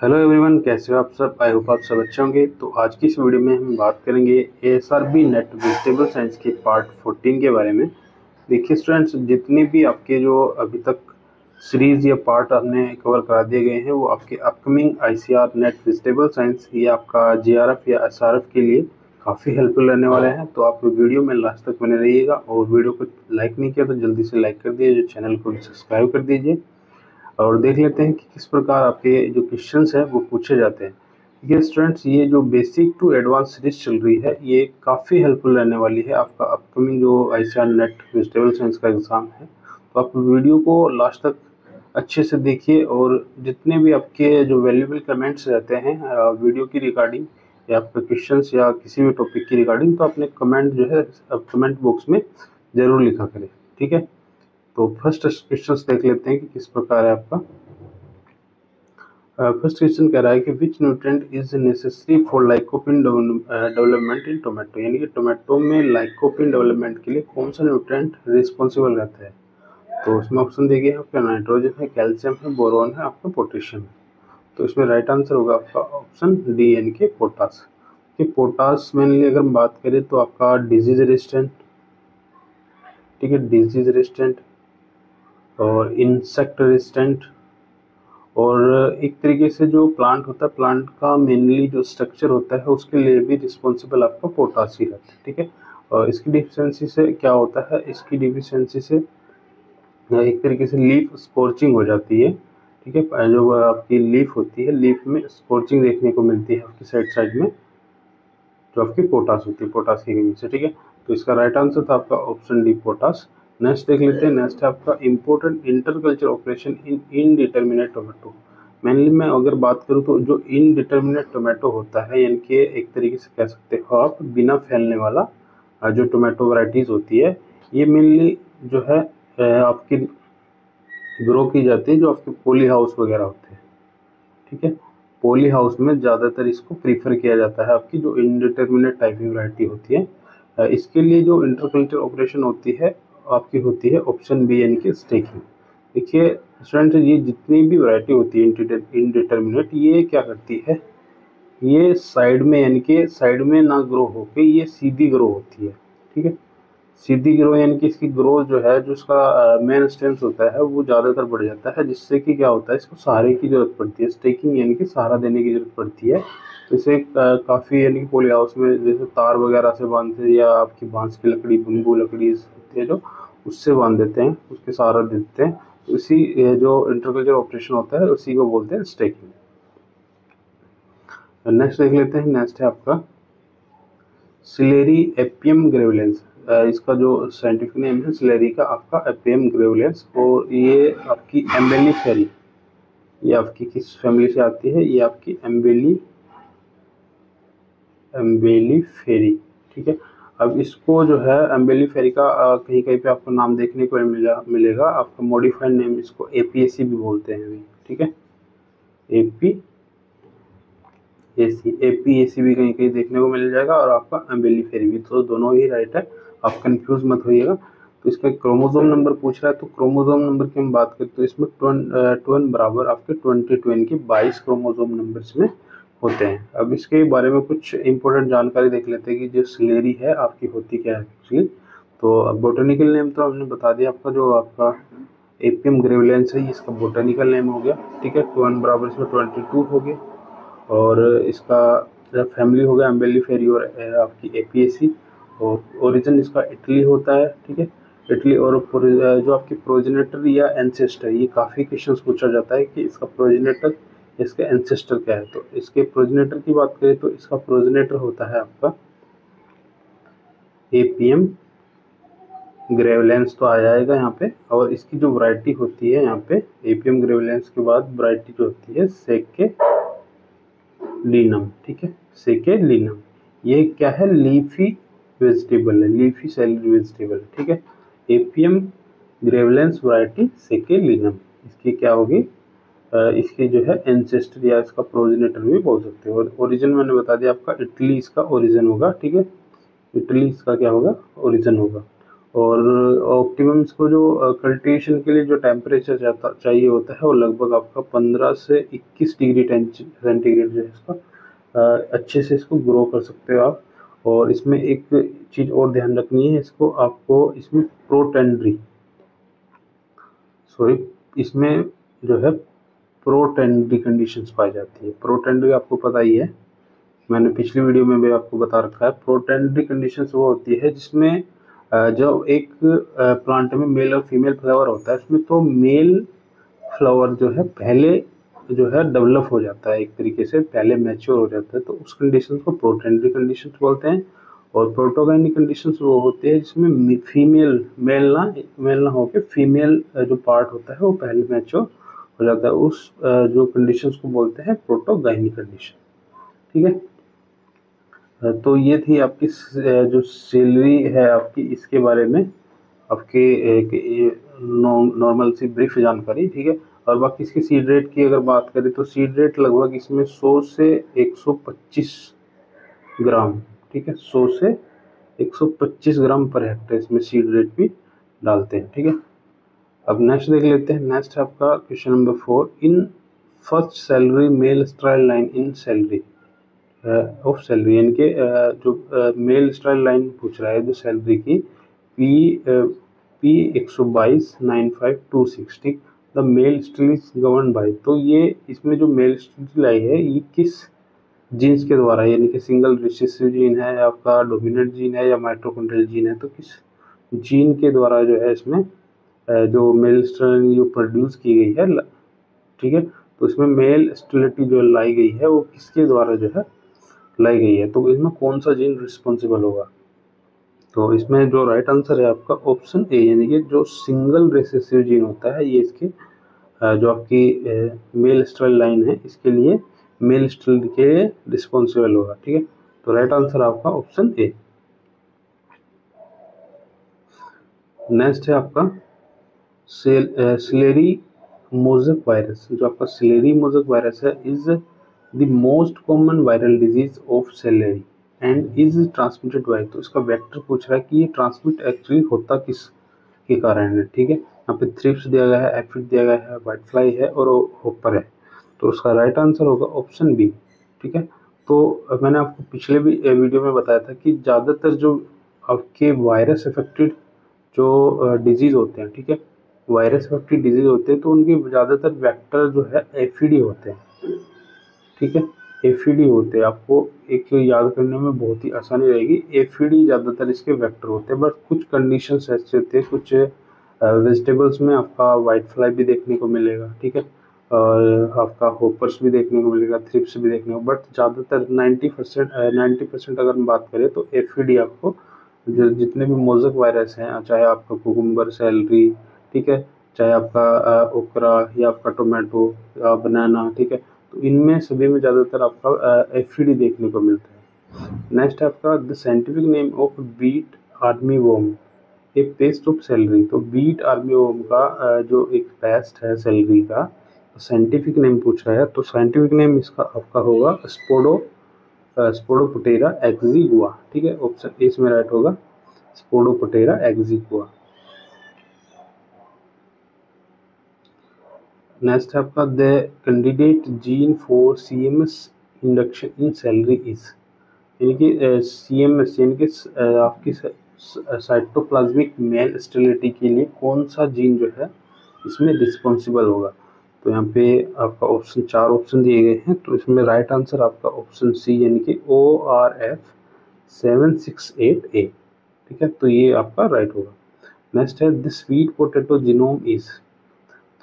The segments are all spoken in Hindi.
हेलो एवरीवन, कैसे हो आप सब। आई होप आप सब अच्छे होंगे। तो आज की इस वीडियो में हम बात करेंगे एएसआरबी नेट वेजिटेबल साइंस के पार्ट 14 के बारे में। देखिए स्टूडेंट्स, जितने भी आपके जो अभी तक सीरीज या पार्ट आपने कवर करा दिए गए हैं वो आपके upcoming ICR net vegetable science या आपका जेआरएफ या एसआरएफ के लिए काफ़ी हेल्पफुल रहने वाले हैं। तो आप वीडियो में लास्ट तक बने रहिएगा और वीडियो को लाइक नहीं किया तो जल्दी से लाइक कर दीजिए, जो चैनल को सब्सक्राइब कर दीजिए और देख लेते हैं कि किस प्रकार आपके जो क्वेश्चंस हैं वो पूछे जाते हैं। ये स्टूडेंट्स, ये जो बेसिक टू एडवांस सीरीज चल रही है ये काफ़ी हेल्पफुल रहने वाली है आपका अपकमिंग जो आईसीआर नेट वेजिटेबल साइंस का एग्ज़ाम है। तो आप वीडियो को लास्ट तक अच्छे से देखिए और जितने भी आपके जो वैल्यूएबल कमेंट्स रहते हैं वीडियो की रिगार्डिंग या आपके क्वेश्चंस या किसी भी टॉपिक की रिगार्डिंग, तो अपने कमेंट जो है कमेंट बॉक्स में ज़रूर लिखा करें, ठीक है। तो फर्स्ट क्वेश्चन देख लेते हैं कि किस प्रकार है आपका। फर्स्ट क्वेश्चन कह रहा है कि विच nutrient is necessary for lycopene development in tomato, यानी कि टोमेटो में लाइकोपिन डेवलपमेंट के लिए कौन सा न्यूट्रिएंट रिस्पॉन्सिबल रहता है। तो उसमें ऑप्शन दिए गए आपका नाइट्रोजन है, कैल्शियम है, बोरोन है, आपका पोटेशियम है। तो इसमें राइट आंसर होगा आपका ऑप्शन डी यानी कि पोटास। कि पोटास मेनली अगर हम बात करें तो आपका डिजीज रेजिस्टेंट, ठीक है, डिजीज रेजिस्टेंट और इंसेक्ट रेजिस्टेंट और एक तरीके से जो प्लांट होता है, प्लांट का मेनली जो स्ट्रक्चर होता है उसके लिए भी रिस्पॉन्सिबल आपका पोटास ही रहता है, ठीक है। और इसकी डिफिशियंसी से क्या होता है, इसकी डिफिशियंसी से एक तरीके से लीफ स्कॉर्चिंग हो जाती है, ठीक है। जो आपकी लीफ होती है, लीफ में स्कॉर्चिंग देखने को मिलती है आपकी साइड साइड में, जो आपकी पोटास होती है, पोटास की कमी से, ठीक है। तो इसका राइट आंसर था आपका ऑप्शन डी पोटास। नेक्स्ट देख लेते हैं। नेक्स्ट है आपका important interculture operation in indeterminate tomato. Mainly मैं अगर बात करूँ तो जो इनडिटर्मिनेट टोमेटो होता है, यानी कि एक तरीके से कह सकते हो आप बिना फैलने वाला जो टोमेटो वैराइटीज़ होती है, ये मेनली जो है आपकी ग्रो की जाती है जो आपके पॉली हाउस वगैरह होते हैं, ठीक है। पॉली हाउस में ज़्यादातर इसको प्रीफर किया जाता है आपकी जो इनडिटर्मिनेट टाइप की वैरायटी होती है। इसके लिए जो इंटरकल्चर ऑपरेशन होती है आपकी होती है ऑप्शन बी यानी कि स्टेकिंग। देखिए स्टूडेंट, ये जितनी भी वैरायटी होती है इनडिटर्मिनेट, ये क्या करती है, ये साइड में यानी कि साइड में ना ग्रो होके ये सीधी ग्रो होती है, ठीक है। सीधी ग्रो यानी कि इसकी ग्रोथ जो है, जो इसका मेन स्टेम्स होता है वो ज़्यादातर बढ़ जाता है, जिससे कि क्या होता है, इसको सहारे की ज़रूरत पड़ती है, स्टेकिंग यानी कि सहारा देने की ज़रूरत पड़ती है। तो इसे काफ़ी यानी कि पॉली हाउस में जैसे तार वगैरह से बांधते हैं या आपकी बांस की लकड़ी, बम्बू लकड़ी होती है जो, उससे बांध देते हैं, उसके सहारा देते हैं। तो इसी जो इंटरकल्चर ऑपरेशन होता है उसी को बोलते हैं स्टेकिंग। नेक्स्ट देख लेते हैं। नेक्स्ट है आपका सिलेरी एपियम ग्रेविलेंस। इसका जो साइंटिफिक नेम है सिलेरी का आपका एपियम ग्रेविलेंस, और ये आपकी एम्बेलीफेरी, ये आपकी किस फैमिली से आती है, ये आपकी एम्बेलीफेरी, ठीक है। अब इसको जो है एम्बेलीफेरी का कहीं कहीं पे आपको नाम देखने को मिलेगा आपका मॉडिफाइड नेम, इसको एपीएसी भी बोलते हैं, ठीक है। एपीएसी भी कहीं कहीं देखने को मिल जाएगा और आपका एम्बेलीफेरी भी, तो दोनों ही राइट है, आप कंफ्यूज मत होइएगा। तो इसका क्रोमोसोम नंबर पूछ रहा है, तो क्रोमोसोम नंबर की हम बात करें तो इसमें 12 बराबर आपके 22 की 22 क्रोमोसोम नंबर इसमें होते हैं। अब इसके बारे में कुछ इंपॉर्टेंट जानकारी देख लेते हैं कि जो सिलेरी है आपकी होती क्या है एक्चुअली। तो बोटेनिकल नेम तो हमने बता दिया आपका, जो आपका एपियम ग्रेविलेंस है इसका बोटेनिकल नेम हो गया, ठीक है। 1 बराबर इसमें 22 हो गया और इसका फैमिली हो गया एम्बेलीफेरी और आपकी एपीएसी, और ओरिजिन इसका इटली होता है, ठीक है, इटली। और जो आपकी प्रोजेनेटर या एंसेस्टर, ये काफ़ी क्वेश्चंस पूछा जाता है कि इसका प्रोजेनेटर, इसका एंसेस्टर क्या है। तो इसके प्रोजेनेटर की बात करें तो इसका प्रोजेनेटर होता है आपका एपियम ग्रेविलेंस, तो आ जाएगा यहाँ पे। और इसकी जो वैरायटी होती है यहाँ पे एपियम ग्रेविलेंस के बाद वैरायटी जो होती है सेके लीनम, ठीक है, सेके लीनम। ये क्या है, लीफी वेजिटेबल है, लीफी सैलरी वेजिटेबल, ठीक है। एपियम ग्रेविलेंस वैरायटी सेके लीनम, इसकी क्या होगी, इसकी जो है एंसेस्टर या इसका प्रोजेनेटर भी बोल सकते हो। और ओरिजिन मैंने बता दिया आपका इटली इसका ओरिजिन होगा, ठीक है, इटली इसका क्या होगा, ओरिजिन होगा। और ऑप्टिमम्स को जो कल्टीवेशन के लिए जो टेम्परेचर चाहिए होता है वो लगभग आपका 15 से 21 डिग्री सेंटीग्रेड जो है इसका अच्छे से इसको ग्रो कर सकते हो आप। और इसमें एक चीज़ और ध्यान रखनी है, इसको आपको इसमें प्रोटेंड्री सॉरी इसमें जो है प्रोटेंड्री कंडीशंस पाई जाती है। प्रोटेंड्री आपको पता ही है, मैंने पिछली वीडियो में भी आपको बता रखा है। प्रोटेंड्री कंडीशंस वो होती है जिसमें जब एक प्लांट में मेल और फीमेल फ्लावर होता है उसमें तो मेल फ्लावर जो है पहले जो है डेवलप हो जाता है, एक तरीके से पहले मैच्योर हो जाता है, तो उस कंडीशन को प्रोटेंड्री कंडीशंस बोलते हैं। और प्रोटोगाइनिक कंडीशंस वो होते हैं जिसमें फीमेल मेल ना होकर फीमेल जो पार्ट होता है वो पहले मैच्योर हो जाता है, उस जो कंडीशंस को बोलते हैं प्रोटोगाइनिक कंडीशन। ठीक है, तो ये थी आपकी जो सैलरी है आपकी, इसके बारे में आपके नॉर्मल सी ब्रीफ जानकारी। ठीक है, और बाकी इसकी सीड रेट की अगर बात करें तो सीड रेट लगभग इसमें 100 से 125 ग्राम, ठीक है, 100 से 125 ग्राम पर हेक्टेयर इसमें सीड रेट भी डालते हैं। ठीक है, अब नेक्स्ट देख लेते हैं। नेक्स्ट है आपका question number 4, in first salary mail स्ट्राइल line in salary of salary, यानी कि जो मेल स्ट्राइल लाइन पूछ रहा है जो सैलरी की P 122 9526, ठीक, the male sterile is govern by, तो ये इसमें जो मेल स्ट्रील आई है ये किस जीन्स के द्वारा, यानी कि सिंगल रिसेसिव जीन है, आपका डोमिनेंट जीन है या माइटोकॉन्ड्रियल जीन है, तो किस जीन के द्वारा जो है इसमें जो मेल स्ट्रील जो प्रोड्यूस की गई है, ठीक है, तो इसमें मेल स्टेरिलिटी जो लाई गई है वो किसके द्वारा जो है लाई गई है, तो इसमें कौन सा जीन रिस्पॉन्सिबल होगा। तो इसमें जो राइट आंसर है आपका ऑप्शन ए, यानी कि जो सिंगल रिसेसिव जीन होता है ये इसके जो आपकी मेल स्टेरिल लाइन है इसके लिए मेल स्टेरिल के लिए रिस्पॉन्सिबल होगा। ठीक है, तो राइट आंसर आपका ऑप्शन ए। नेक्स्ट है आपका सिलेरी मोज़ेक वायरस, जो आपका सिलेरी मोज़ेक वायरस है is the most common viral disease of salary and is transmitted by, तो इसका वेक्टर पूछ रहा है कि ये ट्रांसमिट एक्चुअली होता किस के कारण है। ठीक है, यहाँ पे थ्रिप्स दिया गया है, एफिड दिया गया है, व्हाइट फ्लाई है और होपर है, तो उसका राइट आंसर होगा ऑप्शन बी। ठीक है, तो मैंने आपको पिछले भी वीडियो में बताया था कि ज़्यादातर जो आपके वायरस इफेक्टेड जो डिजीज़ होते हैं, ठीक है, वायरस इफेक्टेड डिजीज़ होते हैं तो उनके ज़्यादातर वेक्टर जो है एफिडी होते हैं। ठीक है, एफिडी होते हैं, आपको एक याद करने में बहुत ही आसानी रहेगी, एफिडी ज़्यादातर इसके वेक्टर होते हैं, बट कुछ कंडीशंस ऐसे होते हैं, कुछ वेजिटेबल्स में आपका वाइट फ्लाई भी देखने को मिलेगा। ठीक है, और आपका होपर्स भी देखने को मिलेगा, थ्रिप्स भी देखने को, बट ज़्यादातर 90% अगर हम बात करें तो एफिडी आपको जो जितने भी मोज़ेक वायरस हैं, चाहे आपका कुकुम्बर, सैलरी, ठीक है, चाहे आपका ओकरा या आपका टोमेटो या बनाना, ठीक है, तो इनमें सभी में ज़्यादातर आपका एफिडी देखने को मिलता है। नेक्स्ट है आपका the scientific name of beet army worm, एक पेस्ट ऑफ सैलरी, तो बीट आर्मी वॉर्म का जो एक पेस्ट है सैलरी का साइंटिफिक नेम पूछ रहा है, तो साइंटिफिक नेम इसका आपका होगा स्पोडोपोटेरा एक्जिगुआ। ठीक है, ऑप्शन ए इसमें राइट होगा, स्पोडोपोटेरा एक्जिगुआ। नेक्स्ट है आपका the candidate gene for CMS induction in salary is, यानी कि CMS यानी कि आपकी साइटोप्लाज्मिक मेल स्टेरिलिटी के लिए कौन सा जीन जो है इसमें रिस्पॉन्सिबल होगा। तो यहाँ पे आपका ऑप्शन 4 ऑप्शन दिए गए हैं, तो इसमें राइट आंसर आपका ऑप्शन सी, यानी कि ORF 768A। ठीक है, तो ये आपका राइट होगा। नेक्स्ट है the sweet potato genome is,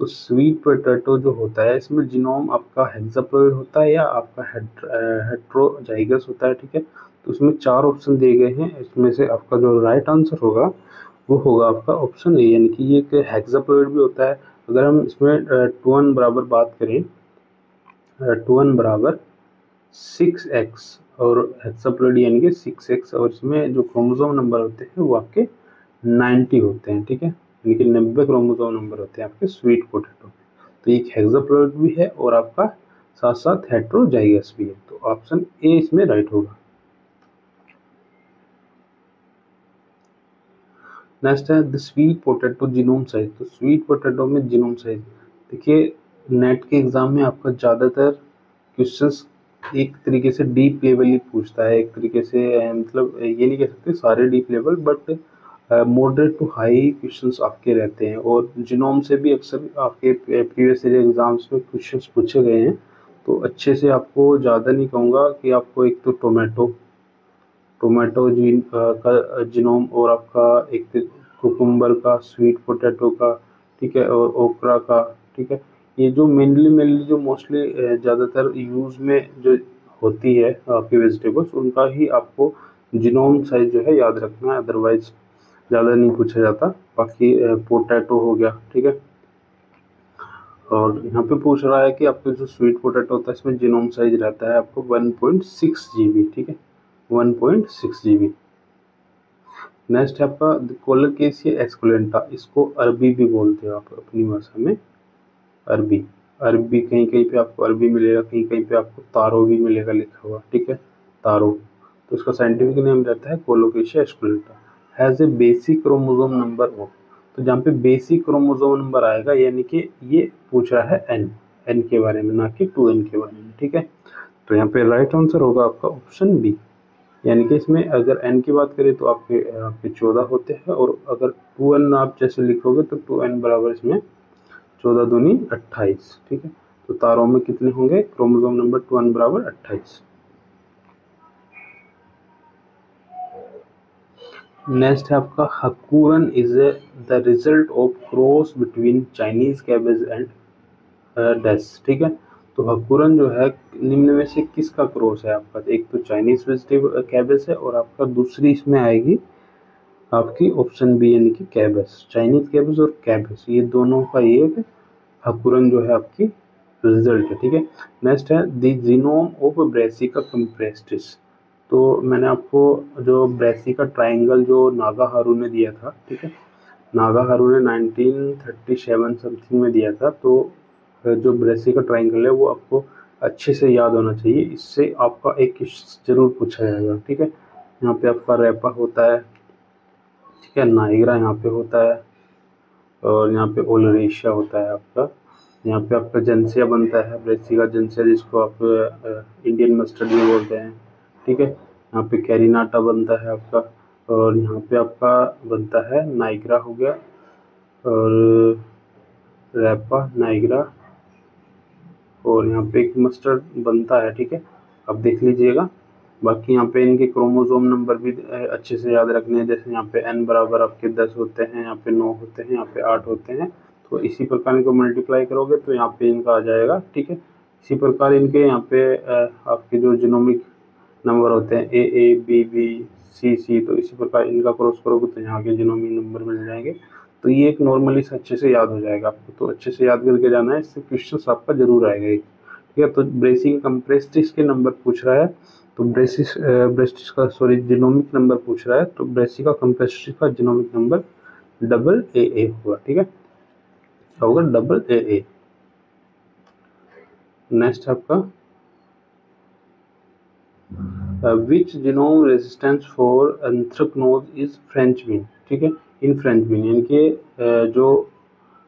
तो स्वीट पोटैटो जो होता है इसमें जीनोम आपका हेक्साप्लॉइड होता है या आपका हेट्रोजाइगस होता है। ठीक है, तो उसमें 4 ऑप्शन दिए गए हैं, इसमें से आपका जो राइट आंसर होगा वो होगा आपका ऑप्शन ए, यानी कि ये एक हेक्साप्लॉइड भी होता है। अगर हम इसमें 2n बराबर बात करें, 2n बराबर 6x और हेक्साप्लॉइड यानी कि 6x, और इसमें जो क्रोमोसोम नंबर होते हैं वो आपके 90 होते हैं। ठीक है, यानी कि 90 क्रोमोसोम नंबर होते हैं आपके स्वीट पोटैटो। तो एक हेक्साप्लॉइड भी है और आपका साथ साथ हेट्रोजाइगस भी है, तो ऑप्शन ए इसमें राइट होगा। नेक्स्ट है the sweet potato genome size. तो स्वीट पोटैटो में जीनोम साइज, देखिए नेट के एग्जाम में आपका ज़्यादातर क्वेश्चंस एक तरीके से डीप लेवल ही पूछता है, एक तरीके से मतलब ये नहीं कह सकते सारे deep level, but moderate to high questions आपके रहते हैं। और जीनोम से भी अक्सर आपके प्रीवियस ईयर एग्जाम्स में क्वेश्चंस पूछे गए हैं। तो अच्छे से आपको ज़्यादा नहीं कहूँगा कि आपको एक तो टोमेटो का जीनोम, और आपका एक कुकुम्बर का, स्वीट पोटैटो का, ठीक है, और ओकरा का, ठीक है। ये जो मेनली जो मोस्टली ज़्यादातर यूज़ में जो होती है आपकी वेजिटेबल्स, उनका ही आपको जीनोम साइज जो है याद रखना है, अदरवाइज ज़्यादा नहीं पूछा जाता। बाकी पोटैटो हो गया, ठीक है। और यहाँ पे पूछ रहा है कि आपका जो स्वीट पोटैटो होता है इसमें जीनोम साइज रहता है आपको 1.6 GB, ठीक है, 1.6 GB। नेक्स्ट है आपका कोलोकेशिया एस्कुलेंटा, इसको अरबी भी बोलते हो आप अपनी भाषा में, अरबी। अरबी कहीं कहीं पे आपको अरबी मिलेगा, कहीं कहीं पे आपको तारो भी मिलेगा लिखा हुआ, ठीक है, तारो। तो इसका साइंटिफिक नेम रहता है colocasia esculenta. Has a basic chromosome number of. तो जहाँ पे बेसिक क्रोमोसोम नंबर आएगा यानी कि ये पूछ रहा है एन के बारे में, ना कि 2n के बारे में, ठीक है। तो यहाँ पे राइट आंसर होगा आपका ऑप्शन बी। यानी कि इसमें अगर n की बात करें तो आपके आपके 14 होते हैं, और अगर 2n आप जैसे लिखोगे तो 2n बराबर इसमें 14 दूनी 28, ठीक है। तो तारों में कितने होंगे, क्रोमोसोम नंबर 2n बराबर 28। नेक्स्ट है आपका हकूरन is the result of cross between Chinese cabbage and dash, ठीक है। तो हकूरन जो है निम्न में से किसका क्रॉस है आपका, एक तो चाइनीज वेजिटेबल कैबेज है, और आपका दूसरी इसमें आएगी आपकी ऑप्शन बी यानी कि कैबेज। चाइनीज कैबेज और कैबेज ये दोनों का ये हकूरन जो है आपकी रिजल्ट है, ठीक है। नेक्स्ट है द जीनोम ऑफ ब्रेसिका कंप्रेस्टिस। तो मैंने आपको जो ब्रेसिका ट्राइंगल जो नागा हारू ने दिया था, ठीक है, नागा हारू ने 1937 समथिंग में दिया था। तो जो ब्रेसिका ट्राइंगल है वो आपको अच्छे से याद होना चाहिए, इससे आपका एक क्वेश्चन जरूर पूछा जाएगा, ठीक है। यहाँ पे आपका रैपा होता है, ठीक है, नाइग्रा यहाँ पे होता है, और यहाँ पे ओलरेशिया होता है आपका। यहाँ पे आपका जंसिया बनता है, ब्रेसिका जंसिया, जिसको आप इंडियन मस्टर्ड भी बोलते हैं, ठीक है। यहाँ पे कैरिनाटा बनता है आपका, और यहाँ पे आपका बनता है नाइग्रा हो गया, और रैपा, नाइग्रा, और यहाँ पे एक मस्टर्ड बनता है, ठीक है, आप देख लीजिएगा। बाकी यहाँ पे इनके क्रोमोसोम नंबर भी अच्छे से याद रखने हैं, जैसे यहाँ पे n बराबर आपके 10 होते हैं, यहाँ पे 9 होते हैं, यहाँ पे 8 होते हैं। तो इसी प्रकार इनको मल्टीप्लाई करोगे तो यहाँ पे इनका आ जाएगा, ठीक है। इसी प्रकार इनके यहाँ पे आपके जो जीनोमिक नंबर होते हैं ए बी बी सी सी, तो इसी प्रकार इनका क्रॉस करोगे तो यहाँ के जीनोमिक नंबर मिल जाएंगे। तो ये एक नॉर्मली से अच्छे से याद हो जाएगा आपको, तो अच्छे से याद करके जाना है, इससे क्वेश्चन आपका जरूर आएगा, ठीक है। तो ब्रेसिका कंप्रेस्टिस के नंबर पूछ रहा है, तो ब्रेस्टिस का सॉरी जीनोमिक नंबर पूछ रहा है, तो ब्रेसिका कंप्रेस्टिस का जीनोमिक नंबर AA होगा, ठीक है, होगा AA। नेक्स्ट आपका which genome resistance for anthracnose is French bean, ठीक है, इन फ्रेंच बीन, यानी कि जो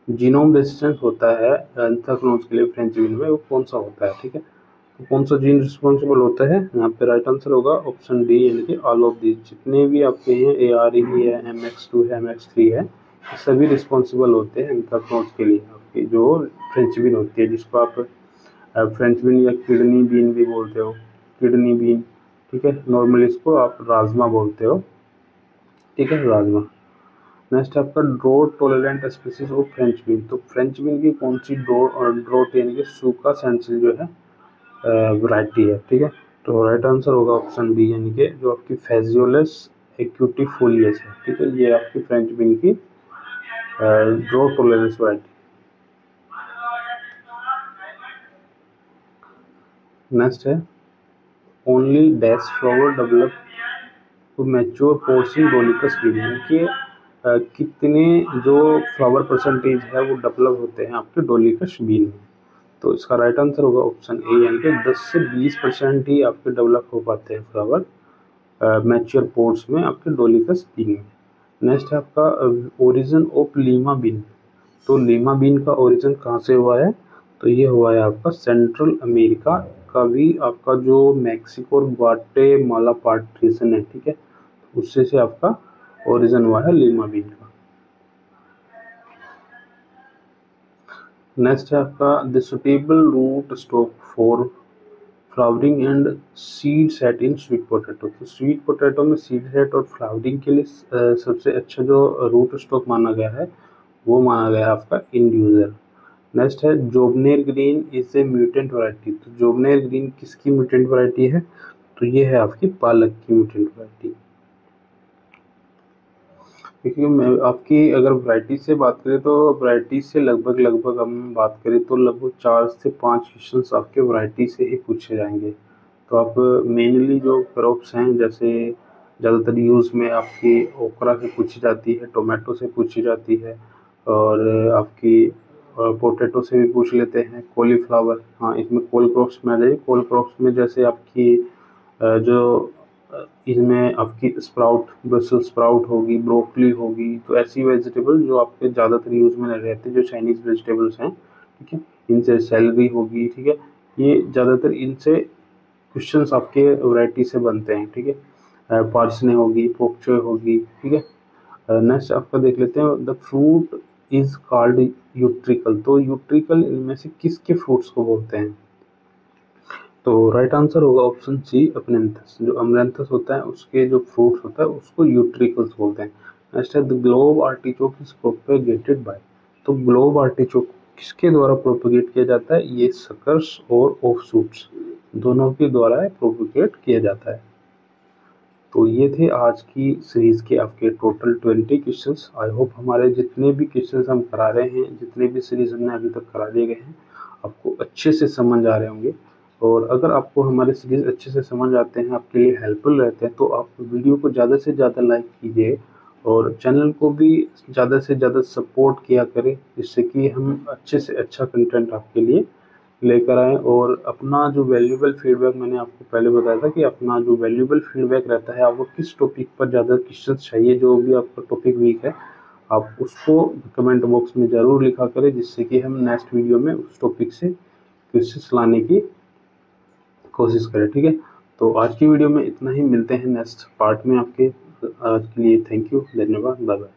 जीनोम रेजिस्टेंस होता है एंथ्रेक्नोज के लिए फ्रेंच बीन में, वो कौन सा होता है, ठीक है। तो कौन सा जीन रिस्पॉन्सिबल होता है, यहाँ पे राइट आंसर होगा ऑप्शन डी यानी कि ऑल ऑफ दीज। जितने भी आपके हैं ARE है, MX2 है, MX3 है, सभी रिस्पॉन्सिबल होते हैं एंथ्रेक्नोज के लिए। आपकी जो फ्रेंच बीन होती है, जिसको आप फ्रेंच बीन या किडनी बीन भी बोलते हो, किडनी बीन, ठीक है, नॉर्मली इसको आप राजमा बोलते हो, ठीक है, राजमा। नेक्स्ट आपका draught tolerant species of French bean. तो फ्रेंच बीन की कौन सी ड्रोट यानी कि सूखा सेंसिल जो है वैरायटी है, ठीक है। तो राइट आंसर होगा ऑप्शन बी यानी कि जो आपकी फेजियोलस एक्यूटिफोलियस है, ठीक है, ये आपकी फ्रेंच बीन की ड्रोट टॉलरेंस वैरायटी। नेक्स्ट है only dash flower develop to mature पोर्सिंग डोलिकस बीन, यानी कि कितने जो फ्लावर परसेंटेज है वो डेवलप होते हैं आपके डोलिकस बीन में। तो इसका राइट आंसर होगा ऑप्शन ए यानी कि 10 से 20% ही आपके डेवलप हो पाते हैं फ्लावर मैच्योर पोर्स में आपके डोलिकस बीन में। नेक्स्ट है आपका ओरिजिन ऑफ लीमा बीन। तो लीमा बीन का ओरिजिन कहाँ से हुआ है? तो ये हुआ है आपका सेंट्रल अमेरिका का भी आपका जो मैक्सिको और ग्वाटेमाला पार्ट रीजन है, ठीक है, उससे से आपका ओरिजिन हुआ है लीमा बीन का। नेक्स्ट है आपका the suitable root stock for flowering and seed set in sweet potato. तो स्वीट पोटैटो में सीड सेट और फ्लावरिंग के लिए सबसे अच्छा जो रूट स्टॉक माना गया है वो माना गया है आपका इंड्यूसर। नेक्स्ट है Jobner green is a mutant variety. तो जोबनेर ग्रीन किसकी म्यूटेंट वैरायटी है? तो ये है आपकी पालक की म्यूटेंट वैरायटी। देखिए मैं आपकी अगर वैरायटी से बात करें तो वैरायटी से लगभग हम बात करें तो लगभग 4 से 5 क्वेश्चंस आपके वैरायटी से ही पूछे जाएंगे। तो आप मेनली जो क्रॉप्स हैं जैसे ज़्यादातर यूज़ में आपकी ओकरा से पूछी जाती है, टोमेटो से पूछी जाती है, और आपकी पोटैटो से भी पूछ लेते हैं, कॉलीफ्लावर, हाँ इसमें कोल क्रॉप्स में आ जाइए। कोल क्रॉप्स में जैसे आपकी जो इसमें आपकी स्प्राउट, ब्रसेल्स स्प्राउट होगी, ब्रोकली होगी, तो ऐसी वेजिटेबल जो आपके ज़्यादातर यूज़ में नहीं रहते, जो चाइनीज़ वेजिटेबल्स हैं, ठीक है, इनसे सेलरी होगी, ठीक है, ये ज़्यादातर इनसे क्वेश्चंस आपके वैरायटी से बनते हैं, ठीक है। पार्सने होगी, पोकचोय होगी, ठीक है। नेक्स्ट आपका देख लेते हैं the fruit is called utricle. तो यूट्रिकल इनमें से किसके फ्रूट्स को बोलते हैं? तो राइट आंसर होगा ऑप्शन सी अपनेंथस। जो अमरैंथस होता है उसके जो फ्रूट्स होता है उसको यूट्रिकल्स बोलते हैं। नेक्स्ट है the globe artichoke is propagated by. तो ग्लोब आर्टिचोक किसके द्वारा प्रोपेगेट किया जाता है? ये सकर्स और ऑफशूट्स दोनों के द्वारा प्रोपेगेट किया जाता है। तो ये थे आज की सीरीज़ के आपके टोटल 20 क्वेश्चंस। आई होप हमारे जितने भी क्वेश्चंस हम करा रहे हैं, जितने भी सीरीज़ हमने अभी तक करा दिए गए हैं, आपको अच्छे से समझ आ रहे होंगे। और अगर आपको हमारे सीरीज़ अच्छे से समझ आते हैं, आपके लिए हेल्पफुल रहते हैं, तो आप वीडियो को ज़्यादा से ज़्यादा लाइक कीजिए और चैनल को भी ज़्यादा से ज़्यादा सपोर्ट किया करें, जिससे कि हम अच्छे से अच्छा कंटेंट आपके लिए लेकर आएँ। और अपना जो वैल्यूएबल फीडबैक, मैंने आपको पहले बताया था कि अपना जो वैल्यूएबल फीडबैक रहता है, आपको किस टॉपिक पर ज़्यादा क्वेश्चंस चाहिए, जो भी आपका टॉपिक वीक है, आप उसको कमेंट बॉक्स में ज़रूर लिखा करें, जिससे कि हम नेक्स्ट वीडियो में उस टॉपिक से क्वेश्चंस लाने की कोशिश करें, ठीक है। तो आज की वीडियो में इतना ही, मिलते हैं नेक्स्ट पार्ट में आपके। आज के लिए थैंक यू, धन्यवाद, बाय बाय।